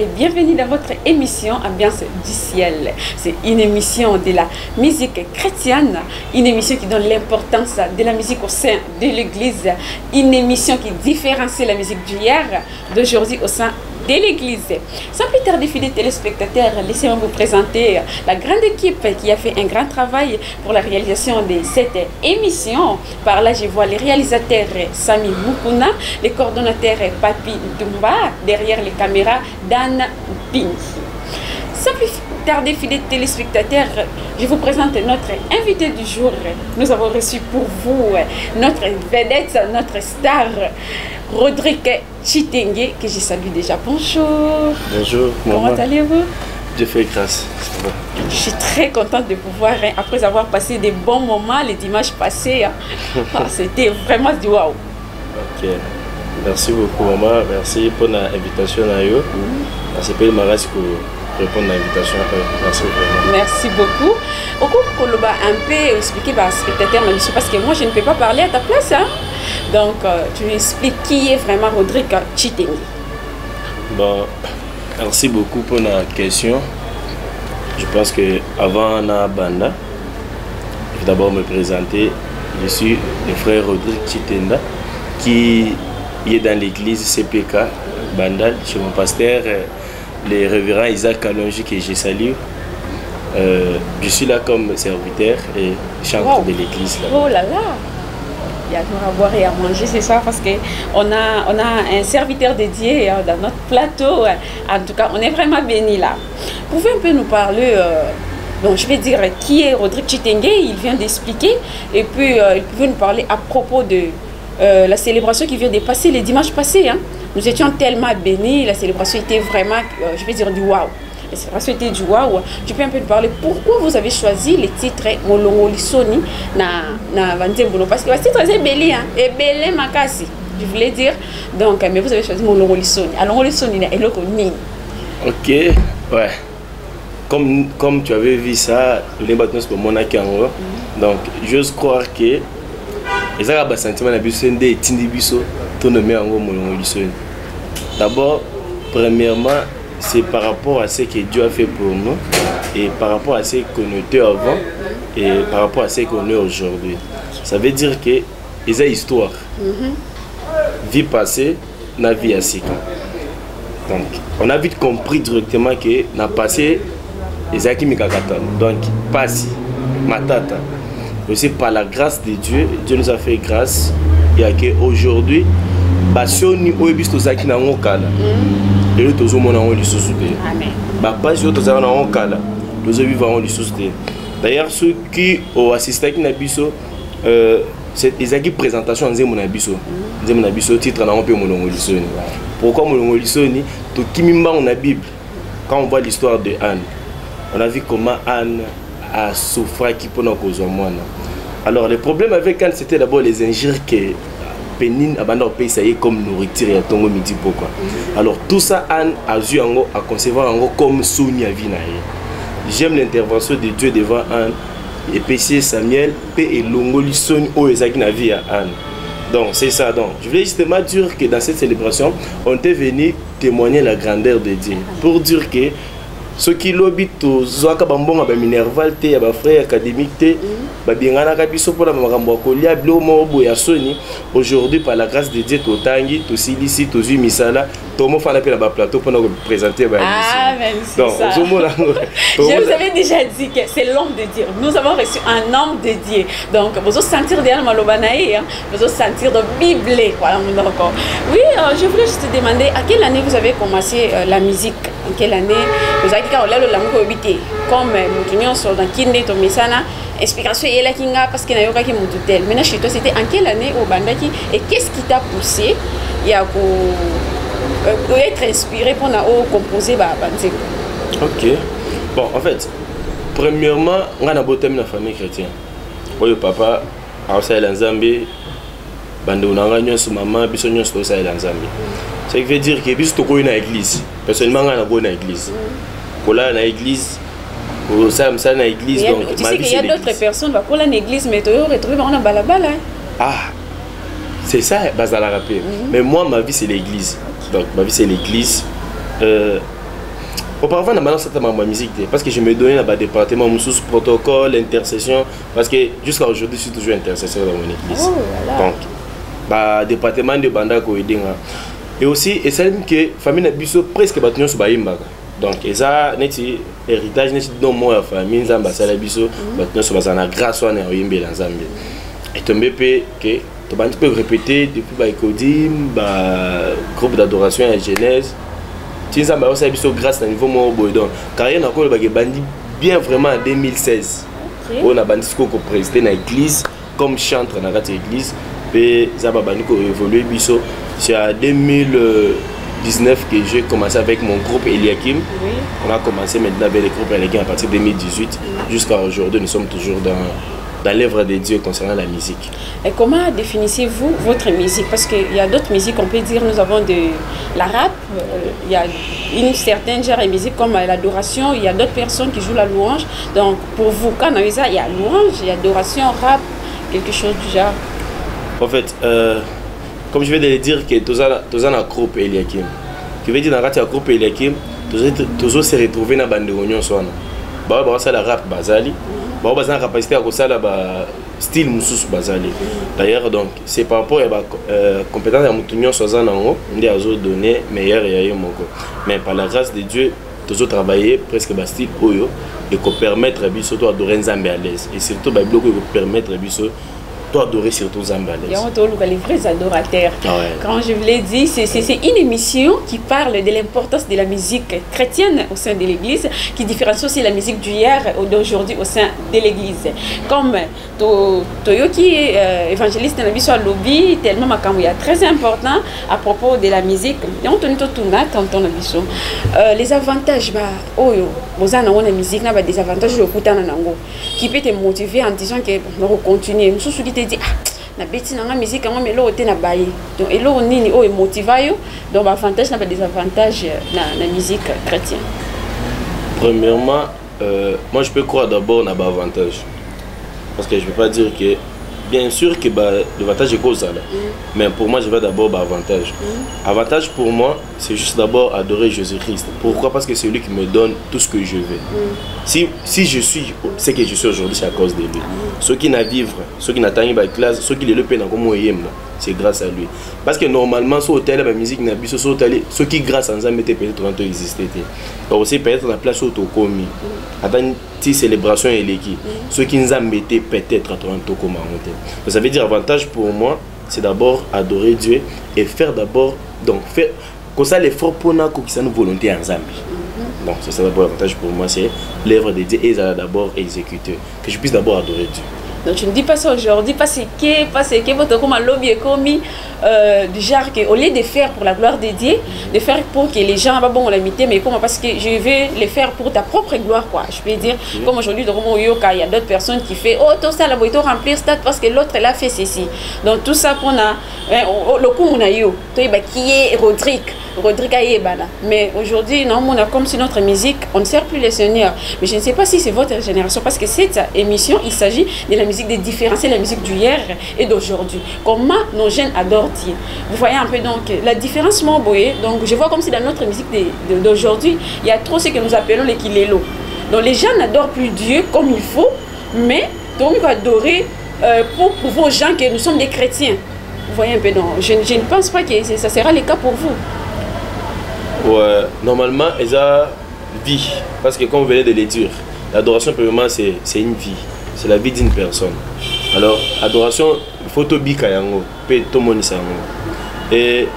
et bienvenue dans votre émission Ambiance du ciel. C'est une émission de la musique chrétienne, une émission qui donne l'importance de la musique au sein de l'Église, une émission qui différencie la musique d'hier, d'aujourd'hui au sein de l'Église. Sans plus tarder, fidèles téléspectateurs, laissez-moi vous présenter la grande équipe qui a fait un grand travail pour la réalisation de cette émission. Par là, je vois les réalisateurs Sami Mukuna, les coordonnateurs Papi Dumba, derrière les caméras Dan Ping. Sans plus tarder, fidèles téléspectateurs, je vous présente notre invité du jour. Nous avons reçu pour vous notre vedette, notre star, Rodrigue Chitengue, que je salue déjà. Bonjour. Bonjour. Comment allez-vous? Dieu fait grâce. Je suis très contente de pouvoir, après avoir passé des bons moments les dimanches passés, c'était vraiment du waouh. Ok. Merci beaucoup, maman. Merci pour l'invitation à vous. Merci pour répondre à l'invitation. Merci beaucoup. Merci beaucoup. Au cours de un peu expliquer aux spectateurs, parce que moi je ne peux pas parler à ta place. Donc, tu expliques qui est vraiment Rodrigue Chitengue. Bon, merci beaucoup pour la question. Je pense que avant la banda, je vais d'abord me présenter. Je suis le frère Rodrigue Chitengue qui est dans l'église CPK Bandal, chez mon pasteur, le révérend Isaac Kalonji, que je salue. Je suis là comme serviteur et chanteur de l'église. Oh là là! Il y a à boire et à manger, c'est ça, parce qu'on a un serviteur dédié dans notre plateau. En tout cas, on est vraiment bénis là. Vous pouvez un peu nous parler, donc je vais dire qui est Rodrigue Chitengue, il vient d'expliquer, et puis il pouvait nous parler à propos de la célébration qui vient de passer les dimanches passés. Nous étions tellement bénis, la célébration était vraiment, je vais dire, du waouh. La célébration était du waouh. Tu peux un peu nous parler pourquoi vous avez choisi les titres Molongo Lisoni na Vanzembono, parce que le titre c'est Béli, et Bélé Makasi, je voulais dire. Donc, mais vous avez choisi Molongo Lisoni. Alors, Lisoni, il est connu. Ok, ouais. Comme tu avais vu ça, le bâtiment c'est pour mon akango. Donc, j'ose croire que les Arabes ont senti que les Tindibiso tout nommé en Molongo Lisoni. D'abord, premièrement, c'est par rapport à ce que Dieu a fait pour nous et par rapport à ce qu'on était avant et par rapport à ce qu'on est aujourd'hui. Ça veut dire que les histoires, vie passée, la vie à six. Donc, on a vite compris directement que dans le passé, les Akimikakatan, donc passé, matata. Aussi par la grâce de Dieu, Dieu nous a fait grâce et qu'aujourd'hui, Basioni Oebisto Zaki na ngokala. Et le tozo mona on lisusu te. Amen. Ba basi oto za na ngokala. Tozo vivre on lisusu te. D'ailleurs ceux qui ont assisté à biso c'est ezaki présentation nzembo na biso. Nzembo na biso titre na mpe molongo lisoni. Pourquoi molongo lisoni? To kimimba on a Bible. Quand on voit l'histoire de Anne, on a vu comment Anne a souffert qui pendant cause mwana. Alors le problème avec Anne c'était d'abord les injures que Pénine abandonne au pays, ça y est comme nourriture et tongo midi pourquoi. Alors tout ça Anne a vu en à concevoir en comme Sonia Vinae. J'aime l'intervention de Dieu devant Anne et PC Samuel et Longoli Sonia au Ezaki na vie à Anne. Donc c'est ça donc. Je voulais justement dire que dans cette célébration, on était venu témoigner la grandeur de Dieu pour dire que ceux qui l'habitent aux Zoaka Bambon, à Minerval, à frère académique, Babingana Kabiso pour la Marambokolia, Blomo, et Sony. Aujourd'hui, par la grâce de Dieu, Totangi, Tosilisi, Tozu Misala, Tomo Fanape la plateau pour nous présenter. Ah, même si donc, ça. Je vous avais déjà dit que c'est l'homme de Dieu. Nous avons reçu un homme de Dieu. Donc, vous allez sentir derrière Malobanaï, vous allez sentir de Bible. Voilà, oui, je voulais juste te demander à quelle année vous avez commencé la musique? En quelle année vous avez dit que comme nous sommes dans Kinde, Tomisana, explication est là parce qu'il y a eu un tel. Maintenant, chez toi, c'était en quelle année au Bandaki et qu'est-ce qui t'a poussé pour être inspiré pour composer Banzeko? Ok. Bon, en fait, premièrement, on a un beau thème dans la famille chrétienne. Oui, papa, à Nzambe, Bande Unanga, son maman, Bissonio, c'est Nzambe. Ça veut dire que bis toko na église. Personnellement on a go na église. Kola na église. Au sam ça na église donc tu sais qu'il y a d'autres personnes va kola na église mais tu retrouver on a balabala. Ah. C'est ça bazala rapper. Mais moi ma vie c'est l'église. Donc ma vie c'est l'église. Auparavant, on a ma musique parce que je me donnais dans le département sous protocole, intercession, parce que jusqu'à aujourd'hui, je suis toujours intercesseur dans mon église. Oh, voilà. Donc, département de Banda Koedinga. Et aussi, et c'est que la famille n'a presque battu sur Baïmba. Donc, et ça, c'est héritage, c'est dans la famille, c'est la biso, battu sur la grâce, on est en Yimbe dans Zambie. Et tombé que tu peux répéter depuis Baïkodim, groupe d'adoration et genèse. Tu sais, c'est grâce à niveau mon boydon. Car il y a encore le bandi bien vraiment en 2016. On a bandi qui a présidé dans l'église, comme chantre dans l'église. Et ça a évolué. C'est en 2019 que j'ai commencé avec mon groupe Eliakim. Oui. On a commencé maintenant avec le groupe Eliakim à partir de 2018. Jusqu'à aujourd'hui, nous sommes toujours dans l'œuvre de Dieu concernant la musique. Et comment définissez-vous votre musique? Parce qu'il y a d'autres musiques, on peut dire, nous avons de la rap, il y a une certaine genre de musique comme l'adoration, il y a d'autres personnes qui jouent la louange. Donc pour vous, quand on a ça, il y a louange, il y a adoration, rap, quelque chose du genre. En fait, comme je vais te le dire, que tous un groupe Eliakim. Tu veux dire dans le groupe Eliakim, tous se retrouver dans la bande de réunion. C'est la rap basali. Bah, on a la capacité à faire le style moussous basali. D'ailleurs, donc c'est par rapport à la compétence de Moutounion Sozan en haut, on a donné meilleur et mais par la grâce de Dieu, tous autres travailler presque le style Oyo et qu'on permettre à Bisso d'adorer Nzambe à l'aise. Et surtout, bah, bloc permettre à Bisso adorer surtout Nzambe à l'aise. Les vrais adorateurs. Ah ouais. Quand je vous l'ai dit, c'est une émission qui parle de l'importance de la musique chrétienne au sein de l'Église, qui différencie aussi la musique d'hier et d'aujourd'hui au sein de l'Église. Comme Toyoki, évangéliste dans la mission à lobby, tellement makamouya très important à propos de la musique. Et on tourne quand on a mission. Les avantages, vous avez la musique, des avantages qui peut te motiver en disant que on continue. Dit na beti na musique ngam elo te na baye donc elo nini o motiva yo donc avantage na des avantages na musique chrétienne. Premièrement, moi je peux croire d'abord na ba avantage parce que je ne peux pas dire que bien sûr que l'avantage est cause là, mais pour moi je vais d'abord avantage. Avantage pour moi c'est juste d'abord adorer Jésus-Christ. Pourquoi? Parce que c'est lui qui me donne tout ce que je veux. Si je suis ce que je suis aujourd'hui, c'est à cause de lui. Ceux qui n'ont vivre, ceux qui n'atteignent pas la classe, ceux qui le peine comme c'est grâce à lui. Parce que normalement sur hôtel la musique n'a pas ceux qui grâce à Nzambe peut-être exister. Aussi peut-être la place où tu commis. Attends une célébration et l'équipe. Ceux qui Nzambe peut-être à Toronto comme ça veut dire avantage pour moi, c'est d'abord adorer Dieu et faire d'abord donc faire comme ça l'effort pour nous qui sont volonté en Zambie. Donc c'est ça d'abord l'avantage pour moi, c'est l'œuvre de Dieu et d'abord exécuter, que je puisse d'abord adorer Dieu. Donc tu ne dis pas ça aujourd'hui parce que votre comme lobby est commis du genre que au lieu de faire pour la gloire de Dieu, de faire pour que les gens bon l'imiter, mais comment parce que je vais le faire pour ta propre gloire quoi. Je peux dire comme aujourd'hui dans mon yoga, il y a d'autres personnes qui fait tout ça la boito remplir stade parce que l'autre elle a fait ceci. Donc tout ça pour na le coup on a yo, qui est Rodrigue Ayebana. Mais aujourd'hui, non, on a comme si notre musique, on ne sert plus les seigneurs. Mais je ne sais pas si c'est votre génération, parce que cette émission, il s'agit de la musique, de différencier la musique d'hier et d'aujourd'hui. Comment nos jeunes adorent Dieu. Vous voyez un peu donc la différence, mon boy. Donc je vois comme si dans notre musique d'aujourd'hui, il y a trop ce que nous appelons les kilelo. Donc les gens n'adorent plus Dieu comme il faut, mais donc il faut adorer pour prouver aux gens que nous sommes des chrétiens. Vous voyez un peu, donc je ne pense pas que ça sera le cas pour vous. Ouais, normalement, ils ont vie. Parce que comme vous venez de le dire, l'adoration, premièrement, c'est une vie. C'est la vie d'une personne. Alors, adoration, il faut tout bien kayango, peut tout le monde sango. Et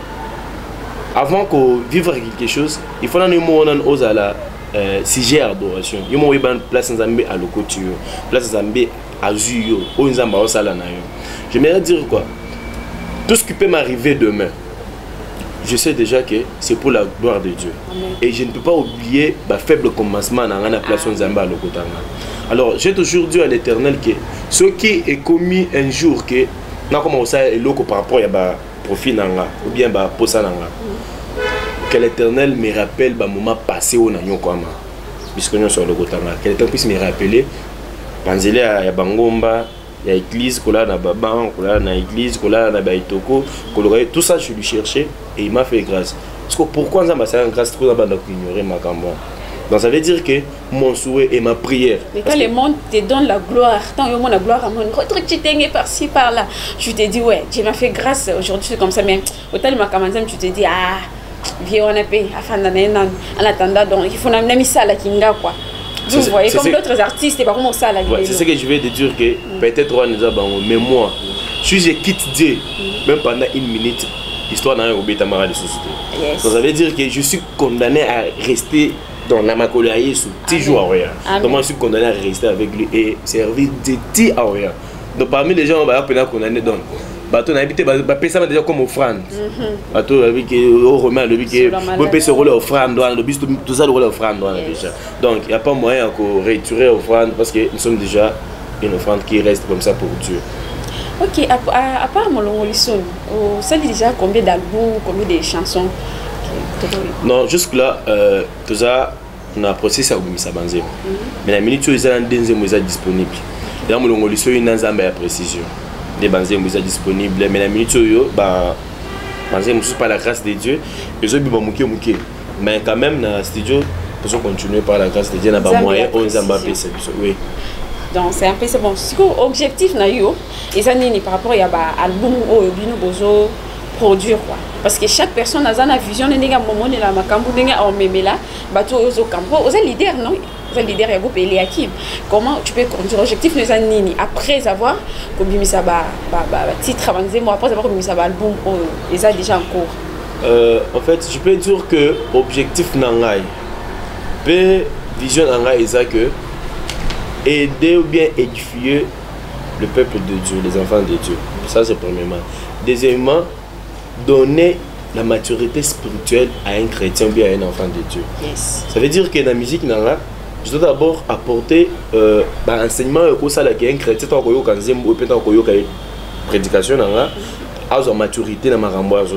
avant qu'on vive quelque chose, il faut que nous ose à la sujet à l'adoration. Il faut que place Nzambe à l'okotu, place Nzambe à Zuyo, ou Nzambe à Osalana. J'aimerais dire quoi? Tout ce qui peut m'arriver demain, je sais déjà que c'est pour la gloire de Dieu. Amen. Et je ne peux pas oublier le faible commencement dans la place Nzamba à l'Okotanga. Alors, j'ai toujours dit à l'Éternel que ce qui est commis un jour, que n'a commencé à l'oko par rapport à profit nanga ou bien à posa nanga, que l'Éternel me rappelle le moment passé au nanyo kwama, puisque nous sommes sur l'Okotanga. Que l'Éternel puisse me rappeler, panzele à Bangomba. Il y a l'église, il y a Baban, il y a l'église, il y a Baitoko, tout ça je lui cherchais et il m'a fait grâce. Parce que pourquoi ça m'a fait grâce trop d'abord d'ignorer ma campagne. Donc ça veut dire que mon souhait et ma prière. Mais quand le monde te donne la gloire, tant que la gloire à mon truc, tu t'es par-ci, par-là, tu te dis, ouais, Dieu m'a fait grâce, aujourd'hui c'est comme ça, mais au tel de tu te dis, ah, vieux, on a payé, en attendant, donc il faut amener ça à la kinga, quoi. Vous voyez, comme d'autres artistes, pas comment ça, la ouais, c'est ce que je vais te dire, que peut-être on nous a mais moi, si je quitte Dieu, même pendant une minute, l'histoire n'a rien oublié ta marade de société. Donc ça veut dire que je suis condamné à rester dans la macolaïe sous 10 jours à rien. Donc moi je suis condamné à rester avec lui et servir de 10 à rien. Donc parmi les gens, on va appeler condamné donc. Bateau n'a habité, ça déjà comme offrande. Bateau avec au romain, le bique, on peut se rouler offrande, le bis tout ça le rouler offrande déjà. Donc il n'y a pas moyen de retirer offrande parce que nous sommes déjà une offrande qui reste comme ça pour Dieu. Ok, à part Molongo Lisson, ça dit déjà combien d'albums, combien de chansons? Non, jusque là, tout ça, on a processé à Oumissa Banzé. Mais la minute où ils sont disponible. Là, Molongo Lisson, il y a une précision. Les Banzé sont disponibles, mais la minute où Banzé ne pas la grâce de Dieu, ils ont dit mais quand même, dans le studio, ils ont continué par la grâce de Dieu, il y a pas moyen, on a oui. Donc c'est un peu c'est bon. Ce objectif na yo et ça ni par rapport à l'album ou bino bozo produire quoi. Parce que chaque personne a une vision de nega moment de la makambu nega en memela bato ozo campo oza leader non oza leader ya groupe Eliakim. Comment tu peux conduire objectif les nini après avoir comme ça titre avancer moi après avoir comme ça album et ça déjà en cours. En fait, je peux dire que objectif nangai pe vision nangai est ça que aider ou bien édifier le peuple de Dieu, les enfants de Dieu. Ça c'est premièrement. Deuxièmement, donner la maturité spirituelle à un chrétien ou bien à un enfant de Dieu. Ça veut dire que dans la musique, je dois d'abord apporter l'enseignement au sein de un chrétien, prédication, à sa maturité dans ma ramboise.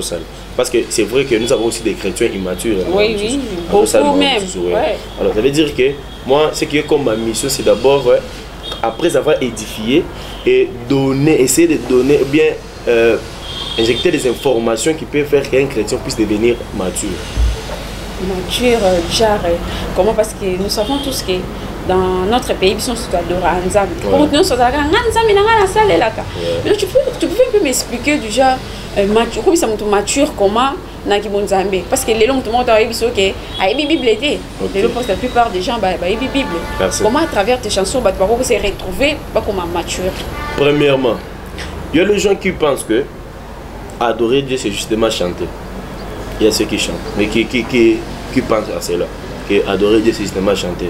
Parce que c'est vrai que nous avons aussi des chrétiens immatures. Oui, beaucoup même. Ouais. Alors ça veut dire que moi, ce qui est comme ma mission, c'est d'abord, après avoir édifié, et essayer de donner, bien injecter des informations qui peuvent faire qu'un chrétien puisse devenir mature. Mature, genre, comment? Parce que nous savons tous que dans notre pays, ils sont adorés Nzambe. Pour nous, sont adorés Nzambe, dans la salle là. Mais tu peux un peu m'expliquer du genre mature, comment ça me mature, comment Naki Nzambe? Parce que les longs tout le monde a dit que a Bible était. Les longs parce que la plupart des gens ba Bible. Comment à travers tes chansons, bah tu s'est retrouvé pas comme mature. Premièrement, il y a les gens qui pensent que adorer Dieu c'est justement chanter. Il y a ceux qui chantent, mais qui pensent à cela, que adorer Dieu c'est justement chanter.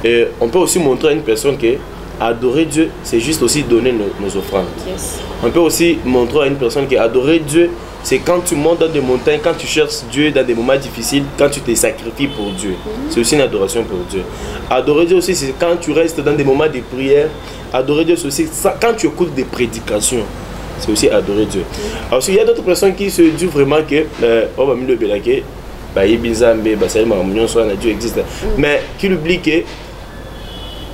Et on peut aussi montrer à une personne que adorer Dieu c'est juste aussi donner nos offrandes. On peut aussi montrer à une personne que adorer Dieu c'est quand tu montes dans des montagnes, quand tu cherches Dieu dans des moments difficiles, quand tu te sacrifies pour Dieu. C'est aussi une adoration pour Dieu. Adorer Dieu aussi c'est quand tu restes dans des moments de prière. Adorer Dieu c'est aussi quand tu écoutes des prédications. C'est aussi adorer Dieu. Alors, il y a d'autres personnes qui se disent vraiment que on va le Dieu existe. Mais qui oublie que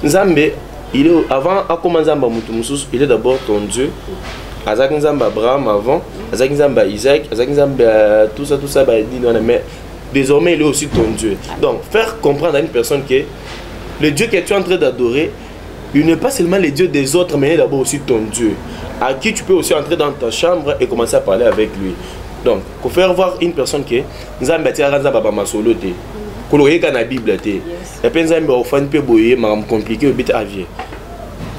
Nzambe, avant à commencer il est d'abord ton Dieu. Azak Nzambe Abraham avant, Azak Nzambe Isaac, Azak Nzambe tout ça, mais désormais il est aussi ton Dieu. Donc, faire comprendre à une personne que le Dieu que tu es en train d'adorer, il n'est pas seulement le Dieu des autres, mais il est d'abord aussi ton Dieu. À qui tu peux aussi entrer dans ta chambre et commencer à parler avec lui. Donc, pour faire voir une personne qui Nzambe Nzambe masolo te, koloye kana Bible te, et puis Nzambe ofan pe boye ma compliqué bit avier.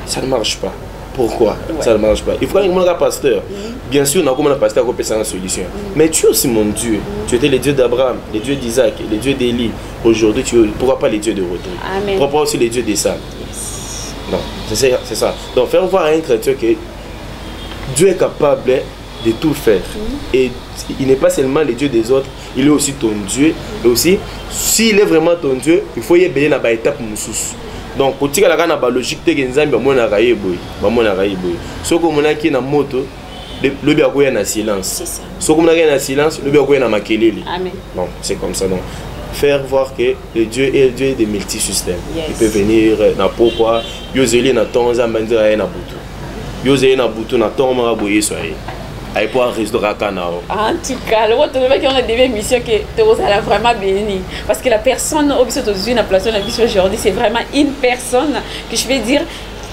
Ça ne marche pas. Pourquoi ça ne marche pas? Il faut un pasteur. Bien sûr, on a comme un pasteur qui peut une solution. Mais tu es aussi mon Dieu. Tu étais le Dieu d'Abraham, le Dieu d'Isaac, le Dieu d'Élie. Aujourd'hui, pourquoi pas les dieux de retour? Pourquoi pas aussi les dieux des saints? Non, c'est ça. Donc, faire voir à un chrétien que Dieu est capable de tout faire. Et il n'est pas seulement le Dieu des autres, il est aussi ton Dieu. Et aussi, s'il est vraiment ton Dieu, il faut y aller dans l'étape moussous. Donc, quand tu as la logique, tu as une moto, le bien en silence. Si tu as en silence, le bien en makelele. Donc, c'est comme ça. Donc, faire voir que le Dieu est le Dieu des multisystèmes. Il peut venir dans pourquoi, il y a des gens qui ont Yozeli na butu na toma boye soye. Aïe pour un restaurant canao. En tout cas, le retour de on a des émissions que tu as vraiment béni. Parce que la personne au biseau de la place aujourd'hui, c'est vraiment une personne que je vais dire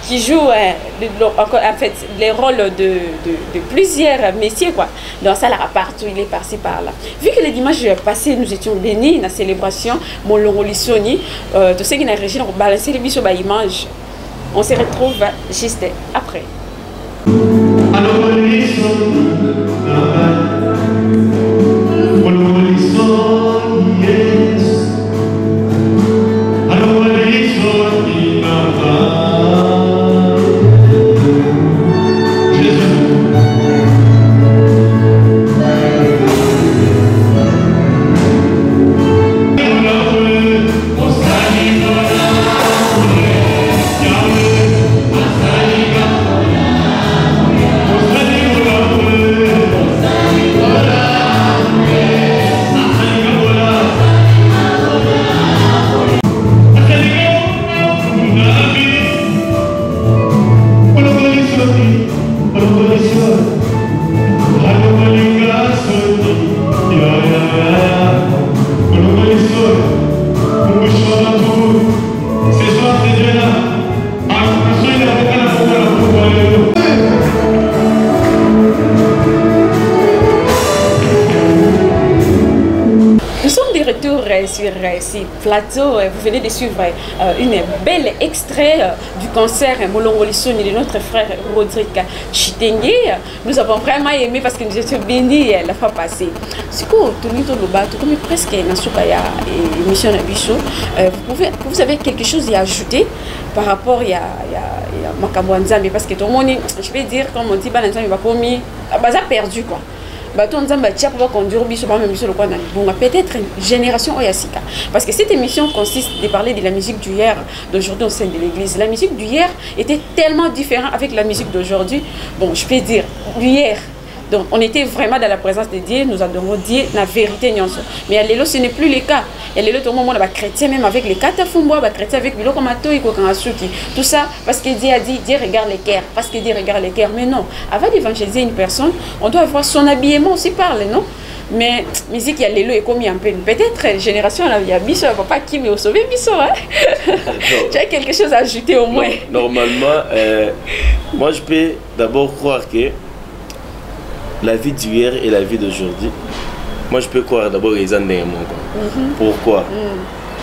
qui joue en fait les rôles de plusieurs métiers quoi. Donc ça là partout, il est par-ci par-là. Vu que les dimanches passés nous étions bénis dans la célébration mon Longolissoni, de ceux qui n'a régi on balancer les biseaux image. On se retrouve juste après. Sur ce plateau, vous venez de suivre une belle extrait du concert Molongolissoni de notre frère Rodrigue Chitengue. Nous avons vraiment aimé parce que nous étions bénis la fois passée. C'est quoi comme presque dans émission vous avez quelque chose à ajouter par rapport à Makabouanzambi parce que tout le monde, je vais dire, comme on dit, Bananzambi va commis, perdu quoi. Peut-être une génération Oyasika. Parce que cette émission consiste de parler de la musique d'hier, d'aujourd'hui au sein de l'église. La musique d'hier était tellement différente avec la musique d'aujourd'hui. Bon, je peux dire, d'hier. Donc, on était vraiment dans la présence de Dieu, nous adorons Dieu, la vérité. Mais à l'élo, ce n'est plus le cas. Et à l'élo, tout le monde est chrétien, même avec les katafumbois, chrétien avec Bilo Komato et Kokanasuki. Tout ça parce que Dieu a dit, Dieu regarde les cœurs. Parce que Dieu regarde les cœurs. Mais non, avant d'évangéliser une personne, on doit avoir son habillement aussi parler, non? Mais musique, il y a l'élo et comme il y a un peu. Peut-être, génération, il y a Bisso, papa qui m'a sauvé Bisso. Tu as quelque chose à ajouter au moins? Normalement, moi je peux d'abord croire que la vie d'hier et la vie d'aujourd'hui, moi je peux croire d'abord les années. Pourquoi?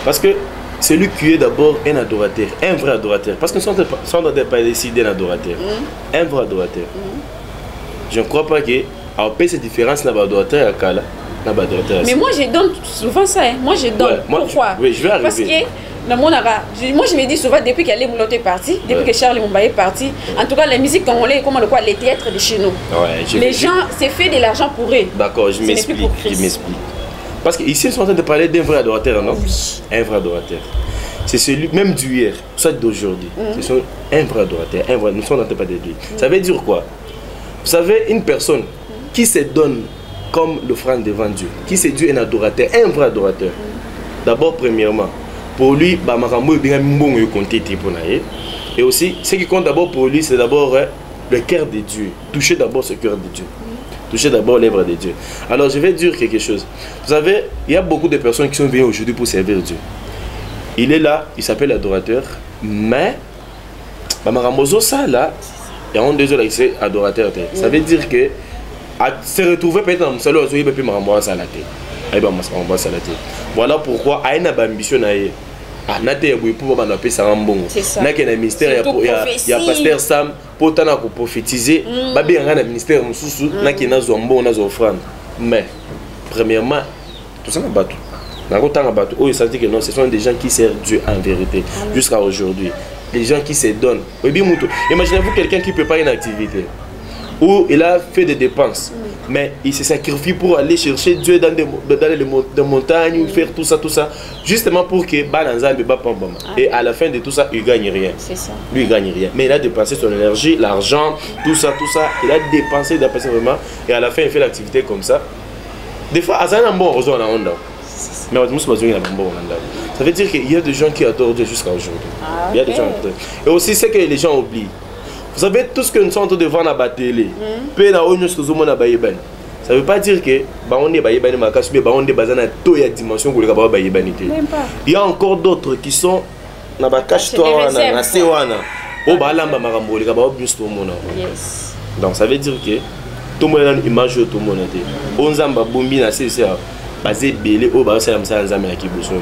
Parce que celui qui est d'abord un adorateur, un vrai adorateur, parce que si on ne doit pas décider un adorateur, un vrai adorateur, je ne crois pas que cette différence n'a pas d'adorateur à Kala. Mais moi je donne souvent ça, hein. Moi je donne. Ouais, pourquoi? Oui, je vais arriver. Parce que moi je me dis souvent depuis qu'elle est partie, depuis que Charles Mumba est parti, en tout cas la musique congolaise, comment le quoi, les théâtres de chez nous. Les gens, c'est fait de l'argent pour eux. D'accord, je m'explique. Parce qu'ici, ils sont en train de parler d'un vrai adorateur, non? Oui. Un vrai adorateur. C'est celui, même d'hier, soit d'aujourd'hui. C'est un vrai adorateur, un vrai, nous sommes en train de parler de lui. Ça veut dire quoi? Vous savez, une personne qui se donne comme l'offrande devant Dieu, qui se dit un adorateur, un vrai adorateur. D'abord, premièrement, pour lui, et aussi, ce qui compte d'abord pour lui, c'est d'abord le cœur de Dieu. Toucher d'abord ce cœur de Dieu. Toucher d'abord l'œuvre de Dieu. Alors, je vais dire quelque chose. Vous savez, il y a beaucoup de personnes qui sont venues aujourd'hui pour servir Dieu. Il est là, il s'appelle adorateur, mais, ça là, il y a un deux autres qui sont adorateurs. Ça veut dire que, se retrouver peut-être dans le salon, il peut plus m'envoyer ça à la tête. Voilà pourquoi il y a une ambition. Il y a un ministère, il y a pasteur Sam pour prophétiser. Il y a un ministère qui a une offrande. Mais, premièrement, tout ça ce sont des gens qui servent Dieu en vérité jusqu'à aujourd'hui. Les gens qui se donnent. Imaginez-vous quelqu'un qui prépare une activité où il a fait des dépenses, mais il se sacrifie pour aller chercher Dieu dans des montagnes, ou faire tout ça, justement pour que et à la fin de tout ça, il ne gagne rien. Lui, il ne gagne rien. Mais il a dépensé son énergie, l'argent, tout ça, il a dépensé vraiment, et à la fin, il fait l'activité comme ça. Des fois, ça veut dire qu'il y a des gens qui adorent Dieu jusqu'à aujourd'hui. Il y a des gens qui adorent. Et aussi, c'est que les gens oublient. Vous savez, tout ce que nous sommes en train de voir dans la télé, ça ne veut pas dire que dimension. Il y a encore d'autres qui sont dans la cache-toi. Donc ça veut dire que tout le monde a une image de tout le monde. On a bombi na c'est basé belé au bas ça ça nzambe ya kiboso.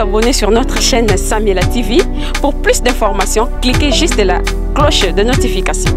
abonner sur notre chaîne Samela TV. Pour plus d'informations, cliquez juste la cloche de notification.